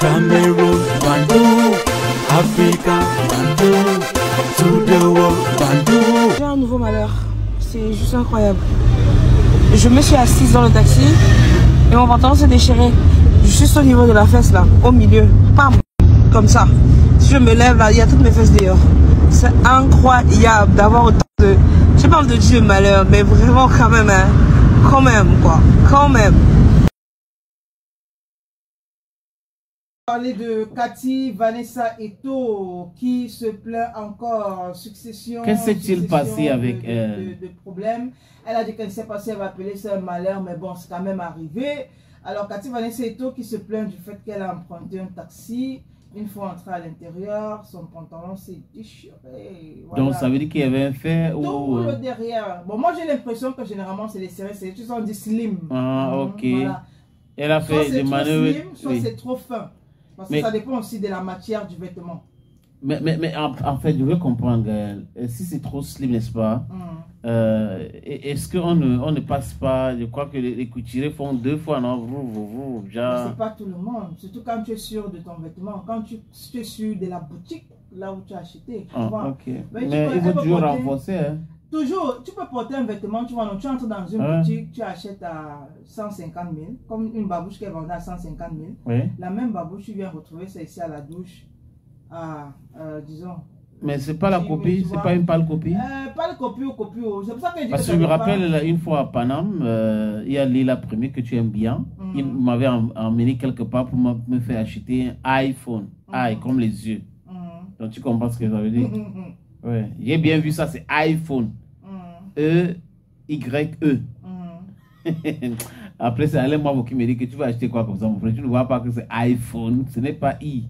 Cameroon, Bandung, Africa, Bandung, to the world, Bandung. J'ai un nouveau malheur, c'est juste incroyable. Je me suis assise dans le taxi et mon pantalon s'est déchiré. Juste au niveau de la fesse là, au milieu, pam, comme ça. Si je me lève là, il y a toutes mes fesses dehors. C'est incroyable d'avoir autant de... Je parle de Dieu malheur, mais vraiment quand même, hein. Quand même quoi, quand même. Parler de Cathy Vanessa Eto'o qui se plaint encore succession. Qu'est-ce qui s'est passé avec elle? De problèmes. Elle a dit qu'elle s'est passée, elle va appeler ça un malheur, mais bon, c'est quand même arrivé. Alors Cathy Vanessa Eto'o qui se plaint du fait qu'elle a emprunté un taxi. Une fois entrée à l'intérieur, son pantalon s'est déchiré. Voilà. Donc ça veut dire qu'il y avait un fait tout ou... le derrière. Bon, moi j'ai l'impression que généralement c'est les serrés, c'est tu sens dit slim. Ah, ok. Voilà. Elle a fait des manœuvres. Slim, soit c'est trop fin. Parce que ça dépend aussi de la matière du vêtement. Mais en fait, je veux comprendre, Gaël. Si c'est trop slim, n'est-ce pas? Est-ce qu'on ne passe pas? Je crois que les couturiers font 2 fois, non? Genre... C'est pas tout le monde. Surtout quand tu es sûr de ton vêtement. Quand tu es sûr de la boutique, là où tu as acheté. Tu vois. Okay. Mais il faut toujours renforcer. Hein? Toujours. Tu peux porter un vêtement. Tu vois, donc, tu entres dans une boutique, tu achètes à 150 000. Comme une babouche qui est vendue à 150 000. Oui. La même babouche, tu viens retrouver ça ici à la douche. Disons. Mais c'est pas la copie, c'est pas une pâle copie. Pas le copie ou copie. C'est pour ça que je dis parce que je me rappelle une fois à Paname, il y a Lila Premier que tu aimes bien. Il m'avait emmené quelque part pour me faire acheter un iPhone. Comme les yeux. Donc tu comprends ce que ça veut dire? Ouais. J'ai bien vu ça, c'est iPhone. E-Y-E. Après, c'est Alain Mavo qui me dit que tu vas acheter quoi comme ça, mon frère? Tu ne vois pas que c'est iPhone, ce n'est pas I.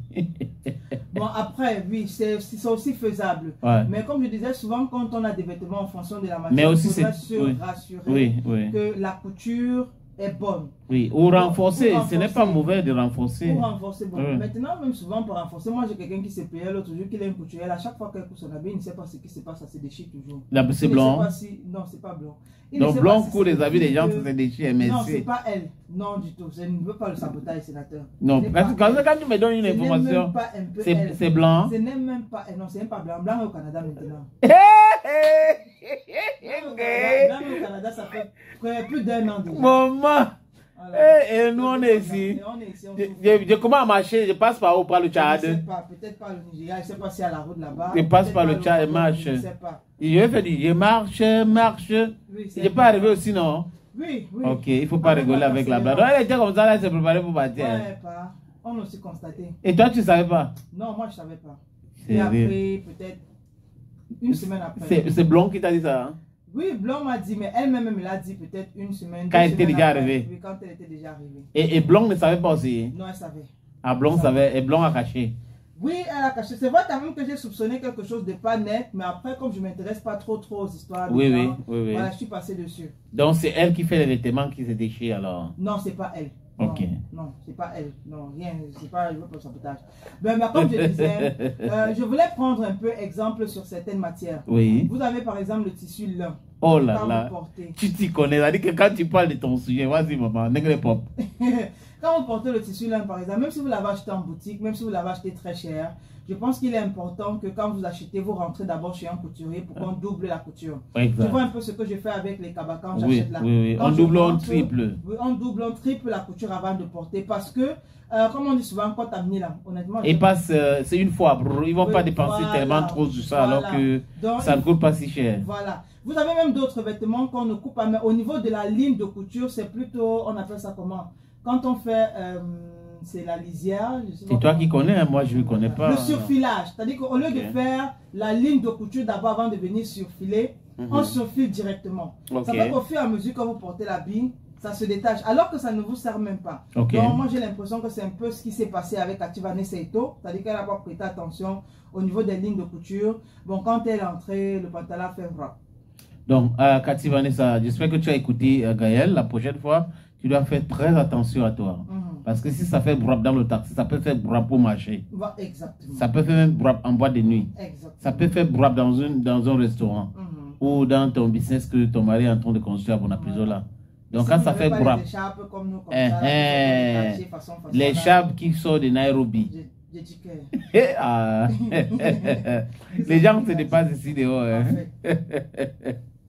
Bon, après, oui, c'est aussi faisable. Ouais. Mais comme je disais, souvent, quand on a des vêtements en fonction de la matière, mais aussi il faudra se rassurer que la couture est bonne. Oui, ou renforcer, ce n'est pas mauvais de renforcer. Pour renforcer, bon. Maintenant, même souvent pour renforcer, moi j'ai quelqu'un qui s'est payé l'autre jour, qui a une couturière, à chaque fois qu'elle coupe son habit, il ne sait pas ce qui se passe, ça se déchire toujours. C'est blanc? Non, c'est pas blanc. Donc blanc court les habits des gens, ça se déchire, mais non, c'est pas elle. Non, du tout. Je ne veux pas le sabotage, sénateur. Non, quand tu me donnes une information, c'est blanc. Ce n'est même pas elle. Non, c'est même pas blanc. Blanc au Canada maintenant. Blanc au Canada, ça fait plus d'1 an déjà. Maman! Voilà. Et nous on est ici. Je commence à marcher, je passe par où? Par le Tchad? Je ne sais pas, peut-être pas le Nigeria, je ne sais pas si à la route là-bas. Je passe par le Tchad et marche. Je ne sais pas. Je fais dire, je marche. Oui, je peux arriver aussi, non? Oui, oui. Ok, il ne faut pas rigoler avec la blague. Elle était comme ça, là, elle s'est préparée pour partir. Ouais, pas. On l'a aussi constaté. Et toi, tu ne savais pas? Non, moi je ne savais pas. Et après, peut-être une semaine après. C'est Blanc qui t'a dit ça, hein? Oui, Blanc m'a dit, mais elle-même me l'a dit peut-être une semaine. Quand elle était déjà arrivée. Oui, quand elle était déjà arrivée. Et Blanc ne savait pas aussi? Non, elle savait. Ah, Blanc savait, et Blanc a caché? Oui, elle a caché. C'est vrai quand même que j'ai soupçonné quelque chose de pas net, mais après, comme je ne m'intéresse pas trop aux histoires de gens, voilà, je suis passé dessus. Donc, c'est elle qui fait les vêtements qui se déchirent alors? Non, c'est pas elle. Ok. Non, c'est pas elle. Non, rien. C'est pas elle pour le sabotage. Mais comme je disais, je voulais prendre un peu exemple sur certaines matières. Oui. Vous avez par exemple le tissu lin. Oh là là. Tu t'y connais. C'est-à-dire que quand tu parles de ton sujet, vas-y maman, nègre pop. Quand vous portez le tissu lin par exemple, même si vous l'avez acheté en boutique, même si vous l'avez acheté très cher, je pense qu'il est important que quand vous achetez, vous rentrez d'abord chez un couturier pour qu'on double la couture. Exact. Tu vois un peu ce que je fais avec les cabas quand j'achète là. Oui. On double, on triple. Oui, on double, on triple la couture avant de porter parce que, comme on dit souvent, quand tu as mis là, honnêtement. Et passe, c'est une fois, ils ne vont pas dépenser tellement trop sur ça alors que donc, ça ne coûte pas si cher. Voilà. Vous avez même d'autres vêtements qu'on ne coupe pas, mais au niveau de la ligne de couture, c'est plutôt, on appelle ça comment? Quand on fait. C'est la lisière. C'est toi qui connais, hein? Moi je ne connais pas. Le surfilage, c'est-à-dire qu'au lieu de faire la ligne de couture d'abord avant de venir surfiler, on surfile directement. Ça fait qu'au fur et à mesure que vous portez l'habit, ça se détache, alors que ça ne vous sert même pas. Donc moi j'ai l'impression que c'est un peu ce qui s'est passé avec Cathy Vanessa Eto'o, c'est-à-dire qu'elle n'a pas prêté attention au niveau des lignes de couture. Bon, quand elle est entrée, le pantalon fait wrap. Donc, Cathy Vanessa, j'espère que tu as écouté Gaël. La prochaine fois, tu dois faire très attention à toi. Parce que si ça fait brap dans le taxi, ça peut faire brap au marché. Exactement. Ça peut faire même brap en boîte de nuit. Exactement. Ça peut faire brap dans un restaurant. Ou dans ton business que ton mari est en train de construire à Bonapisola. Donc, quand ça fait grap, l'écharpe qui sort de Nairobi. Ah. Les gens se dépassent ici dehors. Hein.